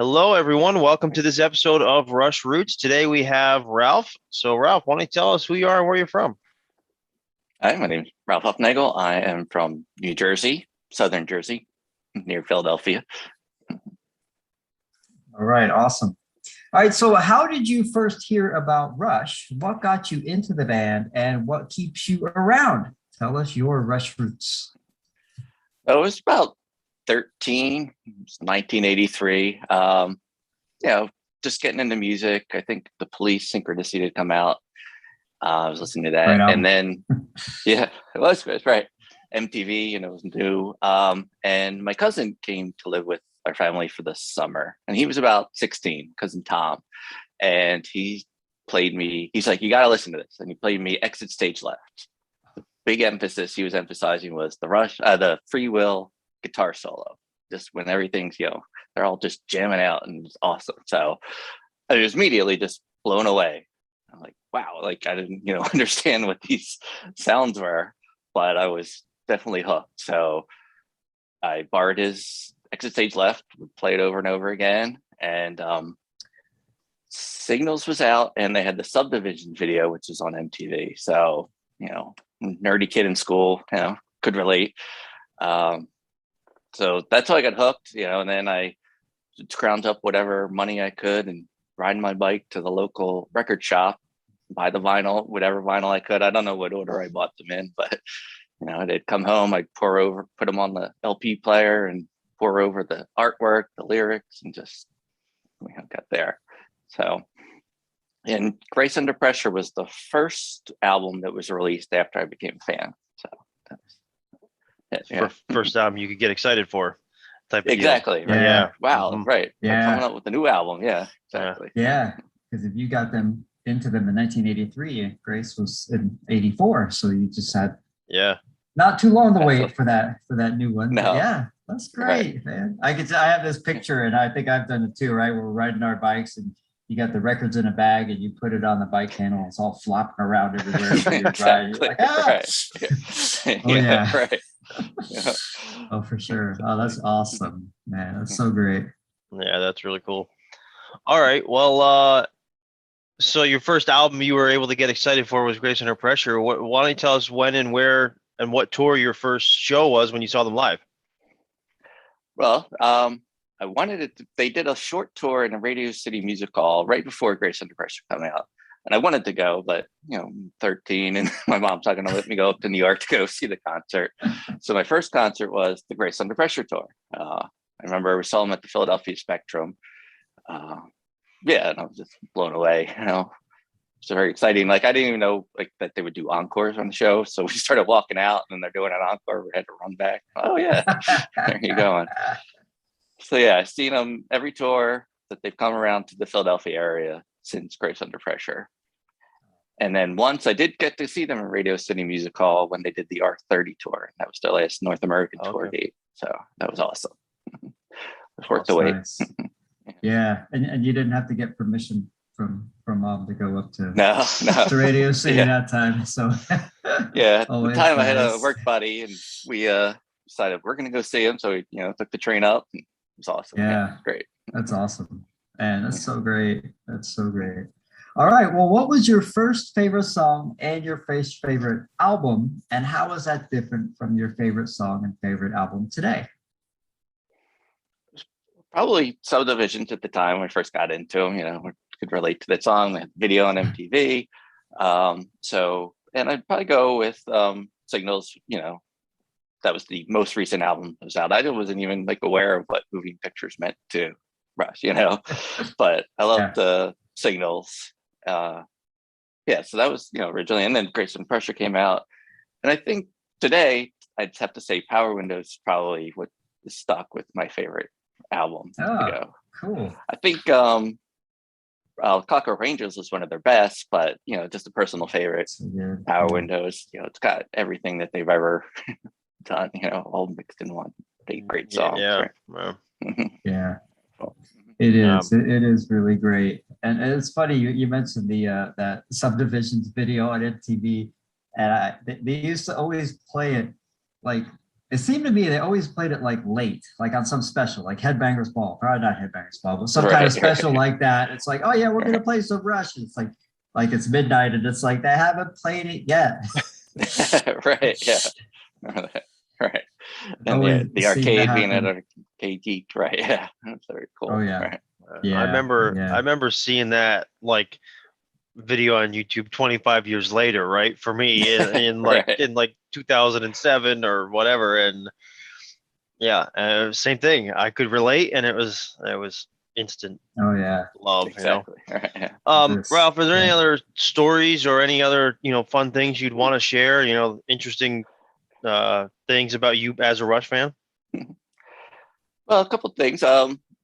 Hello, everyone. Welcome to this episode of Rush Roots. Today we have Ralph. So, Ralph, why don't you tell us who you are and where you're from? Hi, my name is Ralph Huffnagle. I am from New Jersey, Southern Jersey, near Philadelphia. All right, awesome. All right, so how did you first hear about Rush? What got you into the band and what keeps you around? Tell us your Rush roots. I was about 13, it was 1983. Just getting into music. I think the Police Synchronicity had come out. I was listening to that. Right on. And then, yeah, it was good, right? MTV, it was new. And my cousin came to live with our family for the summer. And he was about 16, cousin Tom. And he played me, he's like, you got to listen to this. And he played me Exit Stage Left. The big emphasis he was emphasizing was the Free Will guitar solo. Just when everything's, they're all just jamming out and it's awesome. So I was immediately just blown away. I'm like, wow, like I didn't, understand what these sounds were, but I was definitely hooked. So I borrowed his Exit Stage Left, would play it over and over again. And Signals was out and they had the Subdivision video, which is on MTV. So, nerdy kid in school, could relate. So that's how I got hooked, and then I scrounged up whatever money I could and riding my bike to the local record shop, buy the vinyl, whatever vinyl I could. I don't know what order I bought them in, but they'd come home, I'd put them on the LP player and pour over the artwork, the lyrics, and just got there. So, and Grace Under Pressure was the first album that was released after I became a fan. So that was it. Yeah. First album you could get excited for. Type of Exactly. Deal. Right. Yeah. Wow. Mhm. Right. Yeah. They're coming up with a new album. Yeah. Exactly. Yeah, because if you got them into them in 1983, Grace was in 84. So you just had not too long to wait for that new one. No. But yeah, that's great, man. I have this picture, and I think I've done it too, right? We're riding our bikes and you got the records in a bag and you put it on the bike handle. It's all flopping around everywhere. You're riding. You're like, Right. Oh yeah. Right. Yeah. Oh, for sure. Oh, that's awesome, man. That's so great. Yeah, that's really cool. All right. Well, so your first album you were able to get excited for was Grace Under Pressure. Why don't you tell us when and where and what tour your first show was when you saw them live? Well, I wanted it. They did a short tour in a Radio City Music Hall right before Grace Under Pressure coming out. And I wanted to go, but 13 and my mom's not going to let me go up to New York to go see the concert. So my first concert was the Grace Under Pressure tour. I remember we saw them at the Philadelphia Spectrum. And I was just blown away. It's very exciting. Like I didn't even know that they would do encores on the show. So we started walking out, and they're doing an encore. We had to run back. Oh yeah, there you going. So yeah, I've seen them every tour that they've come around to the Philadelphia area since Grace Under Pressure. And then once I did get to see them in Radio City Music Hall when they did the R30 tour. That was their last North American tour date. So that was awesome. It was worth the wait. Nice. Yeah, and you didn't have to get permission from mom to go up to to Radio City that time. So yeah, at the time I had a nice. work buddy, and we decided we're going to go see him. So we took the train up. And it was awesome. Yeah, great. That's awesome. And that's so great. That's so great. All right. Well, what was your first favorite song and your first favorite album? And how is that different from your favorite song and favorite album today? Probably Subdivisions at the time when I first got into them. We could relate to that song. They had video on MTV. And I'd probably go with Signals. That was the most recent album that was out. I wasn't even aware of what moving pictures meant to Rush, but I loved the Signals. So that was originally, and then Grace Under Pressure came out, and I think today I'd have to say Power Windows is probably what is stuck with my favorite album. Cool. I think Clockwork Angels was one of their best, but just a personal favorite. Power Windows, it's got everything that they've ever done, all mixed in one. Great songs. Yeah. It is. It is really great, and it's funny you mentioned the that Subdivisions video on MTV, and they used to always play it it seemed to me they always played it like late, like on some special, like Headbangers Ball. Probably not Headbangers Ball, but some kind of special like that. It's like, oh yeah, we're gonna play some Rush. It's like it's midnight, and it's like they haven't played it yet. Right. Yeah. Right. And yeah, the arcade being at Arcade Geek. Right. Yeah. That's very cool. Oh yeah. Right. Yeah. I remember seeing that like video on YouTube 25 years later, right? For me in like Right. in like 2007 or whatever, and yeah, same thing. I could relate, and it was instant Oh yeah. love, Exactly. Right. Yeah. Ralph, is there any Yeah. other stories or any other fun things you'd want to share? Interesting things about you as a Rush fan. Well, a couple of things.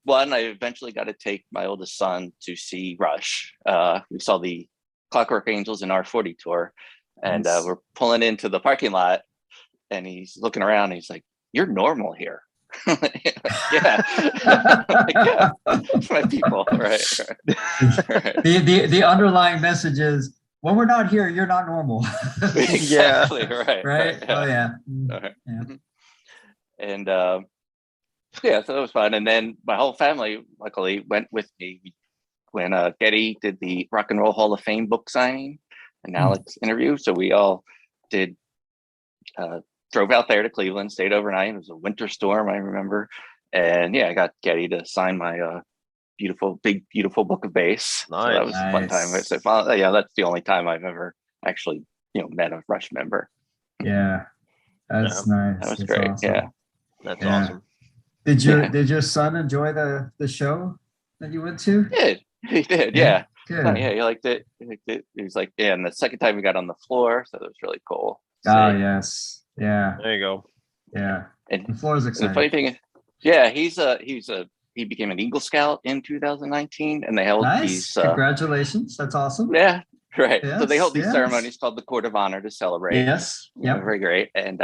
One, I eventually got to take my oldest son to see Rush. We saw the Clockwork Angels and R40 tour, and Nice. we're pulling into the parking lot, and he's looking around. And he's like, "You're normal here." Yeah, like, yeah, it's my people, right? Right. The underlying message is when we're not here, you're not normal. Exactly. Right. Right? Yeah. Oh yeah. Right. Yeah. And yeah, so that was fun. And then my whole family, luckily, went with me when Getty did the Rock and Roll Hall of Fame book signing and Alex interview. So we all did, drove out there to Cleveland, stayed overnight. It was a winter storm, I remember. And yeah, I got Getty to sign my big, beautiful book of bass. Nice. So that was a fun time. Nice. So, yeah, that's the only time I've ever actually, met a Rush member. Yeah. That's nice. That was That's great. awesome. Yeah. That's Yeah. awesome. Did your son enjoy the show that you went to? He did. Yeah. Good. No, yeah, he liked it. He was like, yeah, and the second time we got on the floor, so that was really cool. Oh yes. Yeah. There you go. Yeah. And The floor is the funny exciting. thing is, yeah, he became an Eagle Scout in 2019, and they held Nice. these. Congratulations. That's awesome. Yeah, right. So they Yes, hold these yes. ceremonies called the Court of Honor to celebrate. Yes. Yeah, Yep. very great. And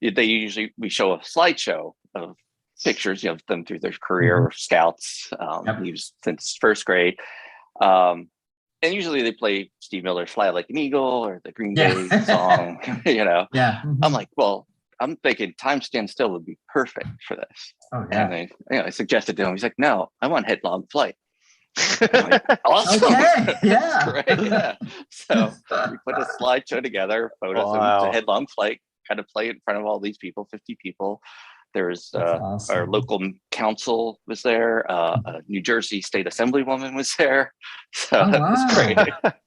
we show a slideshow of pictures of them through their career of scouts. Yep. He was since first grade. And usually they play Steve Miller's Fly Like an Eagle or the Green Day song, Yeah. I'm like, well, I'm thinking Time Stand Still would be perfect for this. Oh yeah. And I suggested to him, he's like, no, I want Headlong Flight. I'm like, awesome. Okay. Yeah. Great. Yeah. So we put a slideshow together, photos Wow. of the Headlong Flight, kind of play in front of all these people, 50 people. There's That's awesome. our local council was there. A New Jersey State Assemblywoman was there. So Oh, that was wow. great.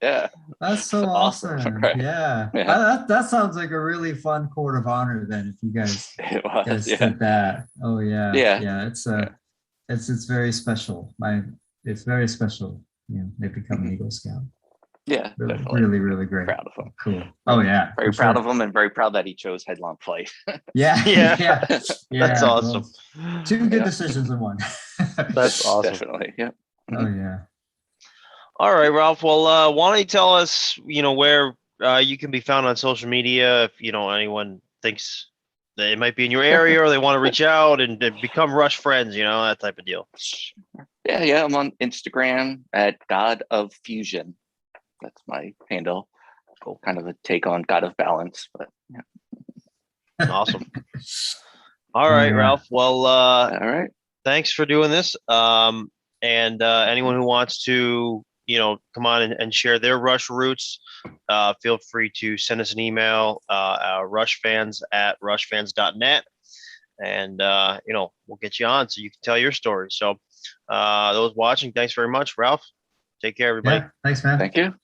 Yeah. That's so Awesome. awesome. Right. Yeah. Yeah. That sounds like a really fun court of honor then if you guys It was. Yeah. did that. Oh yeah. Yeah. Yeah. It's very special. It's very special. They become an Eagle Scout. Yeah. Really, Definitely. really, really great. Proud of him. Cool. Oh yeah. Very for proud sure. of him and very proud that he chose Headlong Flight. Yeah. Yeah. Yeah. Yeah. That's awesome. Well, two good Yeah. decisions in one. That's awesome. Definitely. Yeah. Oh yeah. All right, Ralph. Well, why don't you tell us, where you can be found on social media if anyone thinks that it might be in your area or they want to reach out and become Rush friends, that type of deal. Yeah. I'm on Instagram at God of Fusion. That's my handle. Cool. Kind of a take on God of Balance, but yeah. Awesome. All right, Yeah. Ralph. Well, All right. thanks for doing this. And anyone who wants to, come on and share their Rush roots, feel free to send us an email, rushfans@rushfans.net. And, we'll get you on so you can tell your story. So those watching, thanks very much, Ralph. Take care, everybody. Yeah. Thanks, man. Thank you.